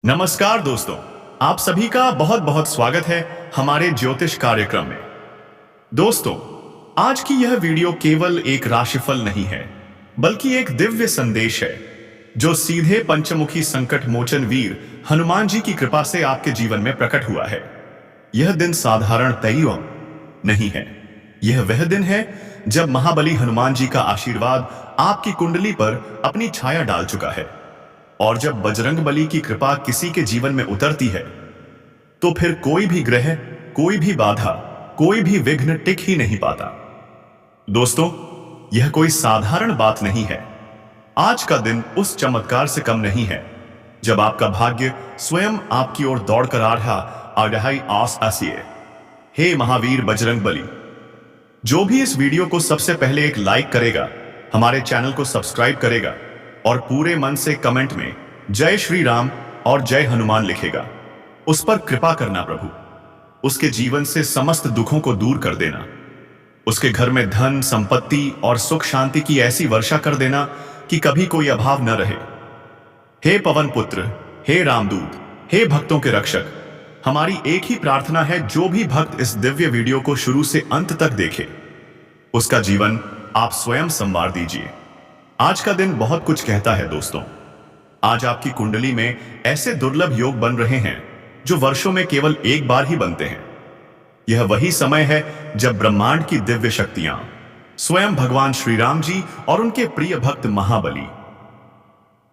नमस्कार दोस्तों, आप सभी का बहुत बहुत स्वागत है हमारे ज्योतिष कार्यक्रम में। दोस्तों, आज की यह वीडियो केवल एक राशिफल नहीं है, बल्कि एक दिव्य संदेश है जो सीधे पंचमुखी संकट मोचन वीर हनुमान जी की कृपा से आपके जीवन में प्रकट हुआ है। यह दिन साधारण तैयम नहीं है। यह वह दिन है जब महाबली हनुमान जी का आशीर्वाद आपकी कुंडली पर अपनी छाया डाल चुका है। और जब बजरंग बली की कृपा किसी के जीवन में उतरती है तो फिर कोई भी ग्रह, कोई भी बाधा, कोई भी विघ्न टिक ही नहीं पाता। दोस्तों, यह कोई साधारण बात नहीं है। आज का दिन उस चमत्कार से कम नहीं है जब आपका भाग्य स्वयं आपकी ओर दौड़कर आ रहा आस आसिए। हे महावीर बजरंग बली, जो भी इस वीडियो को सबसे पहले एक लाइक करेगा, हमारे चैनल को सब्सक्राइब करेगा और पूरे मन से कमेंट में जय श्री राम और जय हनुमान लिखेगा, उस पर कृपा करना प्रभु। उसके जीवन से समस्त दुखों को दूर कर देना, उसके घर में धन, संपत्ति और सुख शांति की ऐसी वर्षा कर देना कि कभी कोई अभाव न रहे। हे पवन पुत्र, हे रामदूत, हे भक्तों के रक्षक, हमारी एक ही प्रार्थना है, जो भी भक्त इस दिव्य वीडियो को शुरू से अंत तक देखे, उसका जीवन आप स्वयं संवार दीजिए। आज का दिन बहुत कुछ कहता है दोस्तों। आज आपकी कुंडली में ऐसे दुर्लभ योग बन रहे हैं जो वर्षों में केवल एक बार ही बनते हैं। यह वही समय है जब ब्रह्मांड की दिव्य शक्तियां, स्वयं भगवान श्री राम जी और उनके प्रिय भक्त महाबली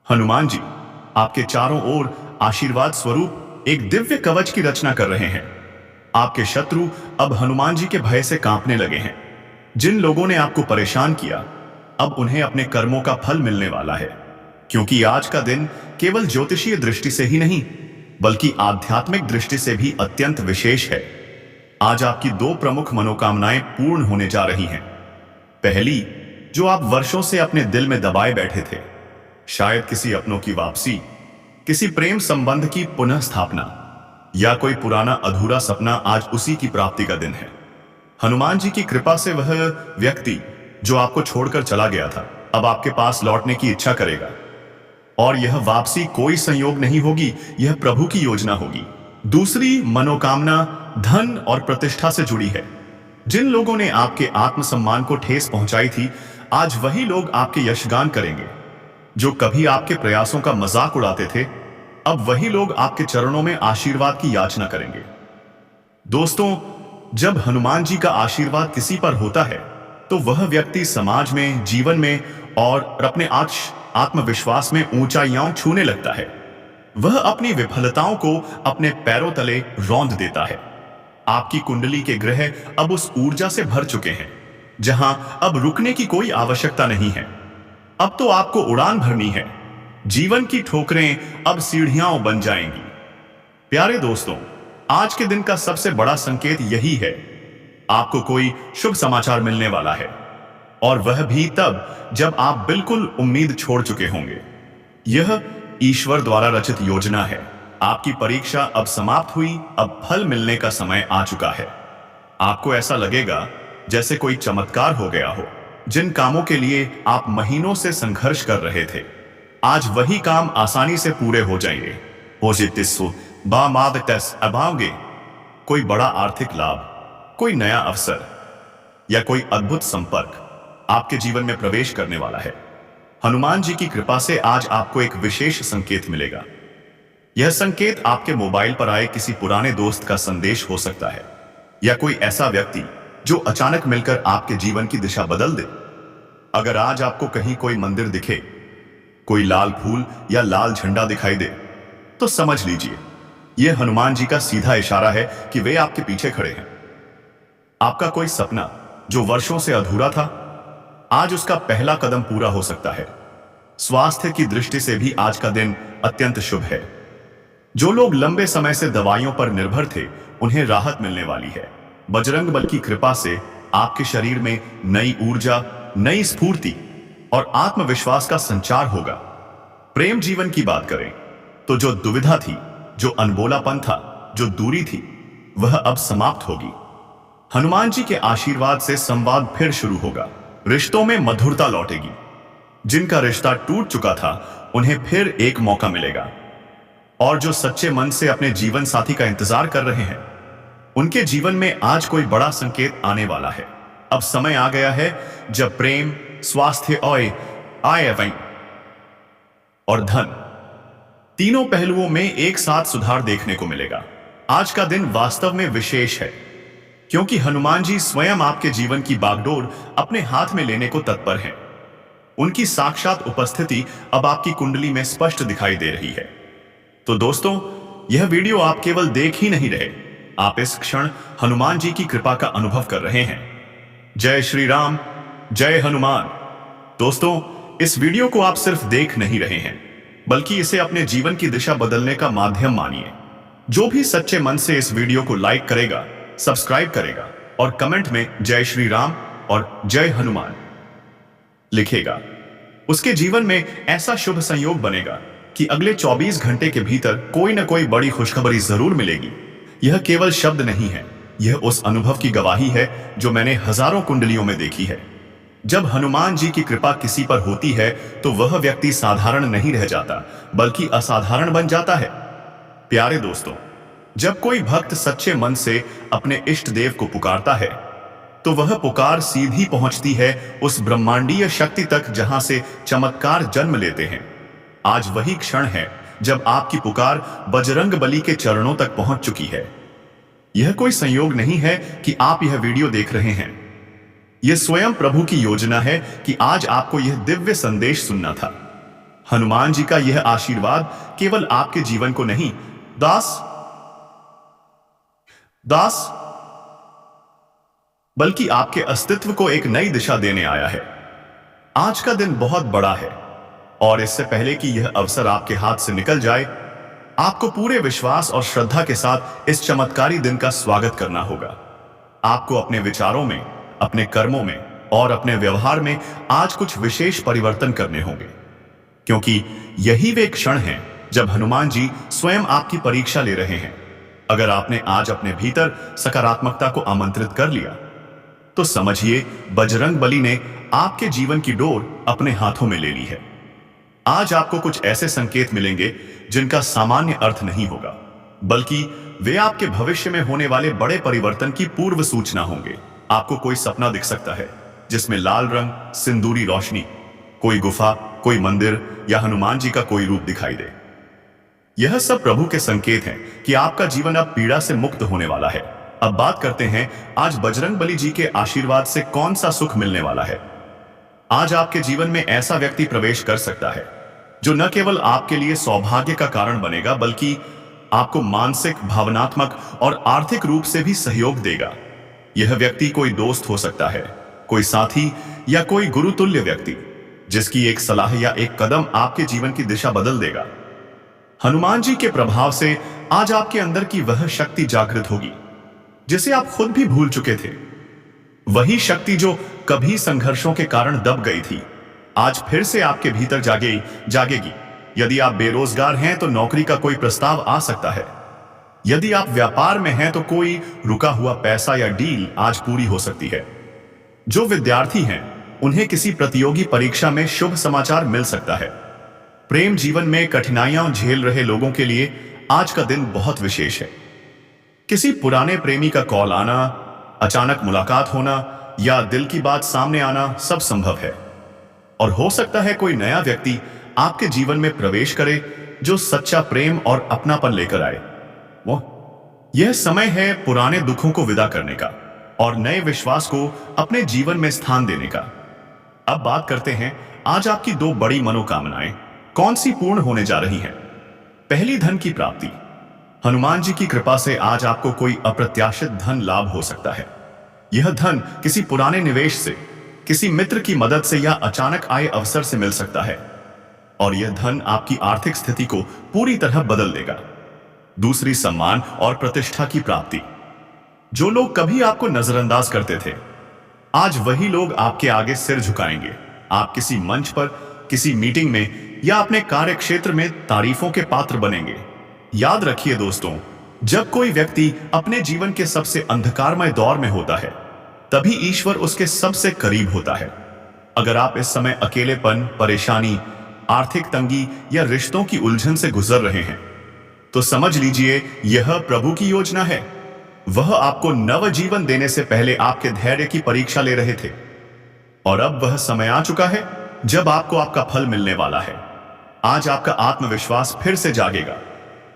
हनुमान जी आपके चारों ओर आशीर्वाद स्वरूप एक दिव्य कवच की रचना कर रहे हैं। आपके शत्रु अब हनुमान जी के भय से कांपने लगे हैं। जिन लोगों ने आपको परेशान किया, अब उन्हें अपने कर्मों का फल मिलने वाला है, क्योंकि आज का दिन केवल ज्योतिषीय दृष्टि से ही नहीं, बल्कि आध्यात्मिक दृष्टि से भी अत्यंत विशेष है। आज आपकी दो प्रमुख मनोकामनाएं पूर्ण होने जा रही हैं। पहली, जो आप वर्षों से अपने दिल में दबाए बैठे थे, शायद किसी अपनों की वापसी, किसी प्रेम संबंध की पुनः स्थापना या कोई पुराना अधूरा सपना, आज उसी की प्राप्ति का दिन है। हनुमान जी की कृपा से वह व्यक्ति जो आपको छोड़कर चला गया था, अब आपके पास लौटने की इच्छा करेगा। और यह वापसी कोई संयोग नहीं होगी, यह प्रभु की योजना होगी। दूसरी मनोकामना धन और प्रतिष्ठा से जुड़ी है। जिन लोगों ने आपके आत्मसम्मान को ठेस पहुंचाई थी, आज वही लोग आपके यशगान करेंगे। जो कभी आपके प्रयासों का मजाक उड़ाते थे, अब वही लोग आपके चरणों में आशीर्वाद की याचना करेंगे। दोस्तों, जब हनुमान जी का आशीर्वाद किसी पर होता है तो वह व्यक्ति समाज में, जीवन में और अपने आत्मविश्वास में ऊंचाइयां छूने लगता है। वह अपनी विफलताओं को अपने पैरों तले रौंद देता है। आपकी कुंडली के ग्रह अब उस ऊर्जा से भर चुके हैं जहां अब रुकने की कोई आवश्यकता नहीं है। अब तो आपको उड़ान भरनी है। जीवन की ठोकरें अब सीढ़ियां बन जाएंगी। प्यारे दोस्तों, आज के दिन का सबसे बड़ा संकेत यही है, आपको कोई शुभ समाचार मिलने वाला है, और वह भी तब जब आप बिल्कुल उम्मीद छोड़ चुके होंगे। यह ईश्वर द्वारा रचित योजना है। आपकी परीक्षा अब समाप्त हुई, अब फल मिलने का समय आ चुका है। आपको ऐसा लगेगा जैसे कोई चमत्कार हो गया हो। जिन कामों के लिए आप महीनों से संघर्ष कर रहे थे, आज वही काम आसानी से पूरे हो जाएंगे। अभाओगे कोई बड़ा आर्थिक लाभ, कोई नया अवसर या कोई अद्भुत संपर्क आपके जीवन में प्रवेश करने वाला है। हनुमान जी की कृपा से आज आपको एक विशेष संकेत मिलेगा। यह संकेत आपके मोबाइल पर आए किसी पुराने दोस्त का संदेश हो सकता है, या कोई ऐसा व्यक्ति जो अचानक मिलकर आपके जीवन की दिशा बदल दे। अगर आज आपको कहीं कोई मंदिर दिखे, कोई लाल फूल या लाल झंडा दिखाई दे, तो समझ लीजिए यह हनुमान जी का सीधा इशारा है कि वे आपके पीछे खड़े हैं। आपका कोई सपना जो वर्षों से अधूरा था, आज उसका पहला कदम पूरा हो सकता है। स्वास्थ्य की दृष्टि से भी आज का दिन अत्यंत शुभ है। जो लोग लंबे समय से दवाइयों पर निर्भर थे, उन्हें राहत मिलने वाली है। बजरंग बल की कृपा से आपके शरीर में नई ऊर्जा, नई स्फूर्ति और आत्मविश्वास का संचार होगा। प्रेम जीवन की बात करें तो जो दुविधा थी, जो अनबोलापन था, जो दूरी थी, वह अब समाप्त होगी। हनुमान जी के आशीर्वाद से संवाद फिर शुरू होगा। रिश्तों में मधुरता लौटेगी। जिनका रिश्ता टूट चुका था, उन्हें फिर एक मौका मिलेगा। और जो सच्चे मन से अपने जीवन साथी का इंतजार कर रहे हैं, उनके जीवन में आज कोई बड़ा संकेत आने वाला है। अब समय आ गया है जब प्रेम, स्वास्थ्य और धन तीनों पहलुओं में एक साथ सुधार देखने को मिलेगा। आज का दिन वास्तव में विशेष है क्योंकि हनुमान जी स्वयं आपके जीवन की बागडोर अपने हाथ में लेने को तत्पर हैं। उनकी साक्षात उपस्थिति अब आपकी कुंडली में स्पष्ट दिखाई दे रही है। तो दोस्तों, यह वीडियो आप केवल देख ही नहीं रहे, आप इस क्षण हनुमान जी की कृपा का अनुभव कर रहे हैं। जय श्री राम, जय हनुमान। दोस्तों, इस वीडियो को आप सिर्फ देख नहीं रहे हैं, बल्कि इसे अपने जीवन की दिशा बदलने का माध्यम मानिए। जो भी सच्चे मन से इस वीडियो को लाइक करेगा, सब्सक्राइब करेगा और कमेंट में जय श्री राम और जय हनुमान लिखेगा, उसके जीवन में ऐसा शुभ संयोग बनेगा कि अगले 24 घंटे के भीतर कोई न कोई बड़ी खुशखबरी जरूर मिलेगी। यह केवल शब्द नहीं है, यह उस अनुभव की गवाही है जो मैंने हजारों कुंडलियों में देखी है। जब हनुमान जी की कृपा किसी पर होती है तो वह व्यक्ति साधारण नहीं रह जाता, बल्कि असाधारण बन जाता है। प्यारे दोस्तों, जब कोई भक्त सच्चे मन से अपने इष्ट देव को पुकारता है तो वह पुकार सीधी पहुंचती है उस ब्रह्मांडीय शक्ति तक जहां से चमत्कार जन्म लेते हैं। आज वही क्षण है जब आपकी पुकार बजरंग बली के चरणों तक पहुंच चुकी है। यह कोई संयोग नहीं है कि आप यह वीडियो देख रहे हैं, यह स्वयं प्रभु की योजना है कि आज आपको यह दिव्य संदेश सुनना था। हनुमान जी का यह आशीर्वाद केवल आपके जीवन को नहीं, बल्कि आपके अस्तित्व को एक नई दिशा देने आया है। आज का दिन बहुत बड़ा है और इससे पहले कि यह अवसर आपके हाथ से निकल जाए, आपको पूरे विश्वास और श्रद्धा के साथ इस चमत्कारी दिन का स्वागत करना होगा। आपको अपने विचारों में, अपने कर्मों में और अपने व्यवहार में आज कुछ विशेष परिवर्तन करने होंगे, क्योंकि यही वे क्षण हैं जब हनुमान जी स्वयं आपकी परीक्षा ले रहे हैं। अगर आपने आज अपने भीतर सकारात्मकता को आमंत्रित कर लिया तो समझिए बजरंग बली ने आपके जीवन की डोर अपने हाथों में ले ली है। आज आपको कुछ ऐसे संकेत मिलेंगे जिनका सामान्य अर्थ नहीं होगा, बल्कि वे आपके भविष्य में होने वाले बड़े परिवर्तन की पूर्व सूचना होंगे। आपको कोई सपना दिख सकता है जिसमें लाल रंग, सिंदूरी रोशनी, कोई गुफा, कोई मंदिर या हनुमान जी का कोई रूप दिखाई दे। यह सब प्रभु के संकेत हैं कि आपका जीवन अब पीड़ा से मुक्त होने वाला है। अब बात करते हैं आज बजरंग बली जी के आशीर्वाद से कौन सा सुख मिलने वाला है। आज आपके जीवन में ऐसा व्यक्ति प्रवेश कर सकता है जो न केवल आपके लिए सौभाग्य का कारण बनेगा, बल्कि आपको मानसिक, भावनात्मक और आर्थिक रूप से भी सहयोग देगा। यह व्यक्ति कोई दोस्त हो सकता है, कोई साथी या कोई गुरुतुल्य व्यक्ति, जिसकी एक सलाह या एक कदम आपके जीवन की दिशा बदल देगा। हनुमान जी के प्रभाव से आज आपके अंदर की वह शक्ति जागृत होगी जिसे आप खुद भी भूल चुके थे। वही शक्ति जो कभी संघर्षों के कारण दब गई थी, आज फिर से आपके भीतर जागेगी। यदि आप बेरोजगार हैं तो नौकरी का कोई प्रस्ताव आ सकता है। यदि आप व्यापार में हैं तो कोई रुका हुआ पैसा या डील आज पूरी हो सकती है। जो विद्यार्थी हैं उन्हें किसी प्रतियोगी परीक्षा में शुभ समाचार मिल सकता है। प्रेम जीवन में कठिनाइयां झेल रहे लोगों के लिए आज का दिन बहुत विशेष है। किसी पुराने प्रेमी का कॉल आना, अचानक मुलाकात होना या दिल की बात सामने आना सब संभव है। और हो सकता है कोई नया व्यक्ति आपके जीवन में प्रवेश करे जो सच्चा प्रेम और अपनापन लेकर आए। यह समय है पुराने दुखों को विदा करने का और नए विश्वास को अपने जीवन में स्थान देने का। अब बात करते हैं आज आपकी दो बड़ी मनोकामनाएं कौन सी पूर्ण होने जा रही हैं। पहली, धन की प्राप्ति। हनुमान जी की कृपा से आज आपको कोई अप्रत्याशित धन लाभ हो सकता है। यह धन किसी पुराने निवेश से, किसी मित्र की मदद से या अचानक आए अवसर से मिल सकता है और यह धन आपकी आर्थिक स्थिति को पूरी तरह बदल देगा। दूसरी, सम्मान और प्रतिष्ठा की प्राप्ति। जो लोग कभी आपको नजरअंदाज करते थे, आज वही लोग आपके आगे सिर झुकाएंगे। आप किसी मंच पर, किसी मीटिंग में या अपने कार्य क्षेत्र में तारीफों के पात्र बनेंगे। याद रखिए दोस्तों, जब कोई व्यक्ति अपने जीवन के सबसे अंधकारमय दौर में होता है, तभी ईश्वर उसके सबसे करीब होता है। अगर आप इस समय अकेलेपन, परेशानी, आर्थिक तंगी या रिश्तों की उलझन से गुजर रहे हैं, तो समझ लीजिए यह प्रभु की योजना है। वह आपको नव जीवन देने से पहले आपके धैर्य की परीक्षा ले रहे थे, और अब वह समय आ चुका है जब आपको आपका फल मिलने वाला है। आज आपका आत्मविश्वास फिर से जागेगा।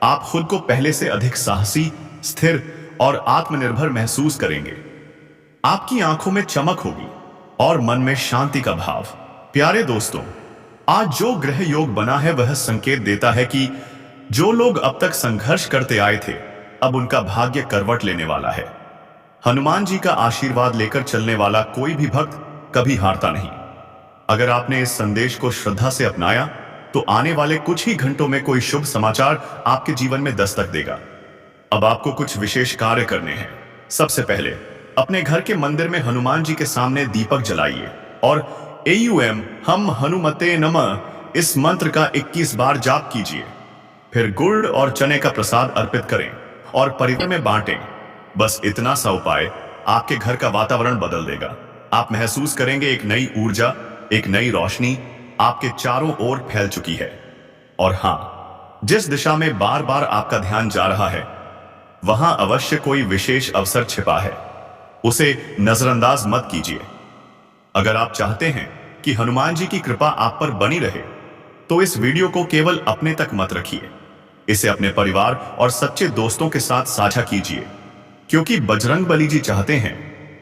आप खुद को पहले से अधिक साहसी, स्थिर और आत्मनिर्भर महसूस करेंगे। आपकी आंखों में चमक होगी और मन में शांति का भाव। प्यारे दोस्तों, आज जो ग्रह योग बना है वह संकेत देता है कि जो लोग अब तक संघर्ष करते आए थे, अब उनका भाग्य करवट लेने वाला है। हनुमान जी का आशीर्वाद लेकर चलने वाला कोई भी भक्त कभी हारता नहीं। अगर आपने इस संदेश को श्रद्धा से अपनाया तो आने वाले कुछ ही घंटों में कोई शुभ समाचार आपके जीवन में दस्तक देगा। अब आपको कुछ विशेष कार्य करने हैं। सबसे पहले अपने घर के मंदिर में हनुमान जी के सामने दीपक जलाइए और AUM हम हनुमते नमः इस मंत्र का 21 बार जाप कीजिए। फिर गुड़ और चने का प्रसाद अर्पित करें और परिवार में बांटें। बस इतना सा उपाय आपके घर का वातावरण बदल देगा। आप महसूस करेंगे एक नई ऊर्जा, एक नई रोशनी आपके चारों ओर फैल चुकी है। और हां, जिस दिशा में बार बार आपका ध्यान जा रहा है, वहां अवश्य कोई विशेष अवसर छिपा है। उसे नजरअंदाज मत कीजिए। अगर आप चाहते हैं कि हनुमान जी की कृपा आप पर बनी रहे, तो इस वीडियो को केवल अपने तक मत रखिए। इसे अपने परिवार और सच्चे दोस्तों के साथ साझा कीजिए, क्योंकि बजरंगबली जी चाहते हैं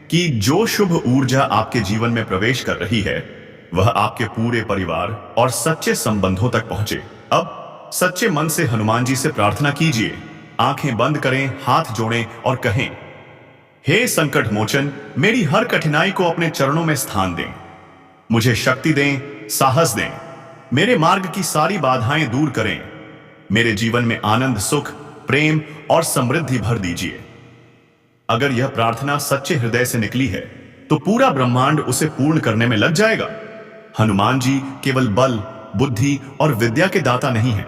कि जो शुभ ऊर्जा आपके जीवन में प्रवेश कर रही है, वह आपके पूरे परिवार और सच्चे संबंधों तक पहुंचे। अब सच्चे मन से हनुमान जी से प्रार्थना कीजिए। आंखें बंद करें, हाथ जोड़ें और कहें, हे संकट मोचन, मेरी हर कठिनाई को अपने चरणों में स्थान दें। मुझे शक्ति दें, साहस दें। मेरे मार्ग की सारी बाधाएं दूर करें। मेरे जीवन में आनंद, सुख, प्रेम और समृद्धि भर दीजिए। अगर यह प्रार्थना सच्चे हृदय से निकली है, तो पूरा ब्रह्मांड उसे पूर्ण करने में लग जाएगा। हनुमान जी केवल बल, बुद्धि और विद्या के दाता नहीं हैं।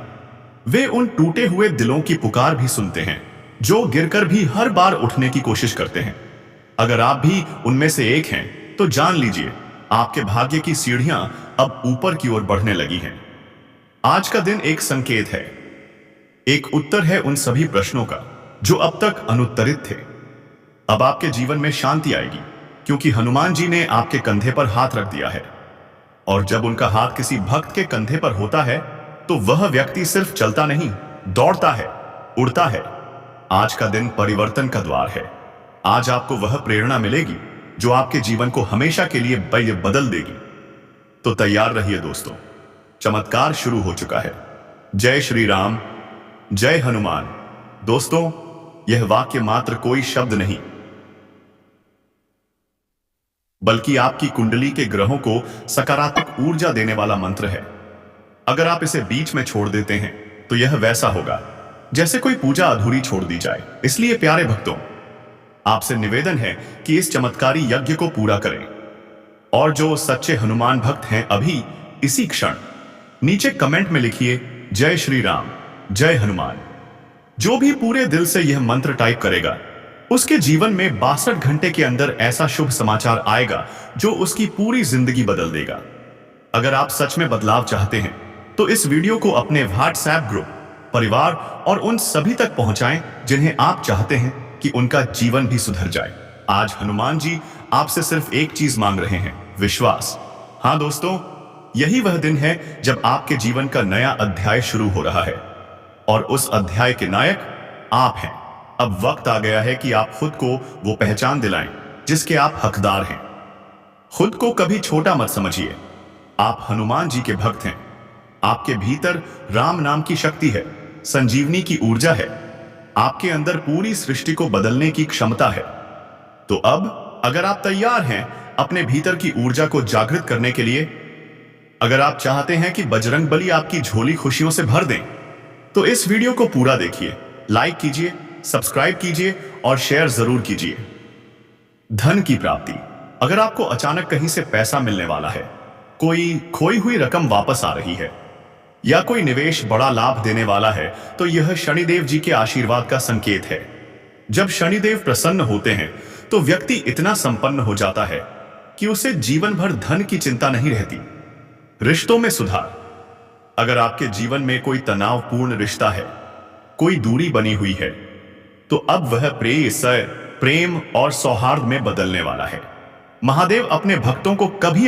वे उन टूटे हुए दिलों की पुकार भी सुनते हैं, जो गिरकर भी हर बार उठने की कोशिश करते हैं। अगर आप भी उनमें से एक हैं, तो जान लीजिए आपके भाग्य की सीढ़ियां अब ऊपर की ओर बढ़ने लगी हैं। आज का दिन एक संकेत है, एक उत्तर है उन सभी प्रश्नों का जो अब तक अनुत्तरित थे। अब आपके जीवन में शांति आएगी, क्योंकि हनुमान जी ने आपके कंधे पर हाथ रख दिया है। और जब उनका हाथ किसी भक्त के कंधे पर होता है, तो वह व्यक्ति सिर्फ चलता नहीं, दौड़ता है, उड़ता है। आज का दिन परिवर्तन का द्वार है। आज आपको वह प्रेरणा मिलेगी जो आपके जीवन को हमेशा के लिए बदल देगी। तो तैयार रहिए दोस्तों, चमत्कार शुरू हो चुका है। जय श्री राम, जय हनुमान। दोस्तों, यह वाक्य मात्र कोई शब्द नहीं, बल्कि आपकी कुंडली के ग्रहों को सकारात्मक ऊर्जा देने वाला मंत्र है। अगर आप इसे बीच में छोड़ देते हैं, तो यह वैसा होगा जैसे कोई पूजा अधूरी छोड़ दी जाए। इसलिए प्यारे भक्तों, आपसे निवेदन है कि इस चमत्कारी यज्ञ को पूरा करें। और जो सच्चे हनुमान भक्त हैं, अभी इसी क्षण नीचे कमेंट में लिखिए, जय श्री राम, जय हनुमान। जो भी पूरे दिल से यह मंत्र टाइप करेगा, उसके जीवन में 62 घंटे के अंदर ऐसा शुभ समाचार आएगा जो उसकी पूरी जिंदगी बदल देगा। अगर आप सच में बदलाव चाहते हैं, तो इस वीडियो को अपने WhatsApp ग्रुप, परिवार और उन सभी तक पहुंचाएं जिन्हें आप चाहते हैं कि उनका जीवन भी सुधर जाए। आज हनुमान जी आपसे सिर्फ एक चीज मांग रहे हैं, विश्वास। हां दोस्तों, यही वह दिन है जब आपके जीवन का नया अध्याय शुरू हो रहा है, और उस अध्याय के नायक आप हैं। अब वक्त आ गया है कि आप खुद को वो पहचान दिलाएं जिसके आप हकदार हैं। खुद को कभी छोटा मत समझिए। आप हनुमान जी के भक्त हैं। आपके भीतर राम नाम की शक्ति है, संजीवनी की ऊर्जा है। आपके अंदर पूरी सृष्टि को बदलने की क्षमता है। तो अब अगर आप तैयार हैं अपने भीतर की ऊर्जा को जागृत करने के लिए, अगर आप चाहते हैं कि बजरंगबली आपकी झोली खुशियों से भर दें, तो इस वीडियो को पूरा देखिए, लाइक कीजिए, सब्सक्राइब कीजिए और शेयर जरूर कीजिए। धन की प्राप्ति। अगर आपको अचानक कहीं से पैसा मिलने वाला है, कोई खोई हुई रकम वापस आ रही है, या कोई निवेश बड़ा लाभ देने वाला है, तो यह शनिदेव जी के आशीर्वाद का संकेत है। जब शनिदेव प्रसन्न होते हैं, तो व्यक्ति इतना संपन्न हो जाता है कि उसे जीवन भर धन की चिंता नहीं रहती। रिश्तों में सुधार। अगर आपके जीवन में कोई तनावपूर्ण रिश्ता है, कोई दूरी बनी हुई है, तो अब वह प्रेम और सौहार्द में बदलने वाला है। महादेव अपने भक्तों को कभी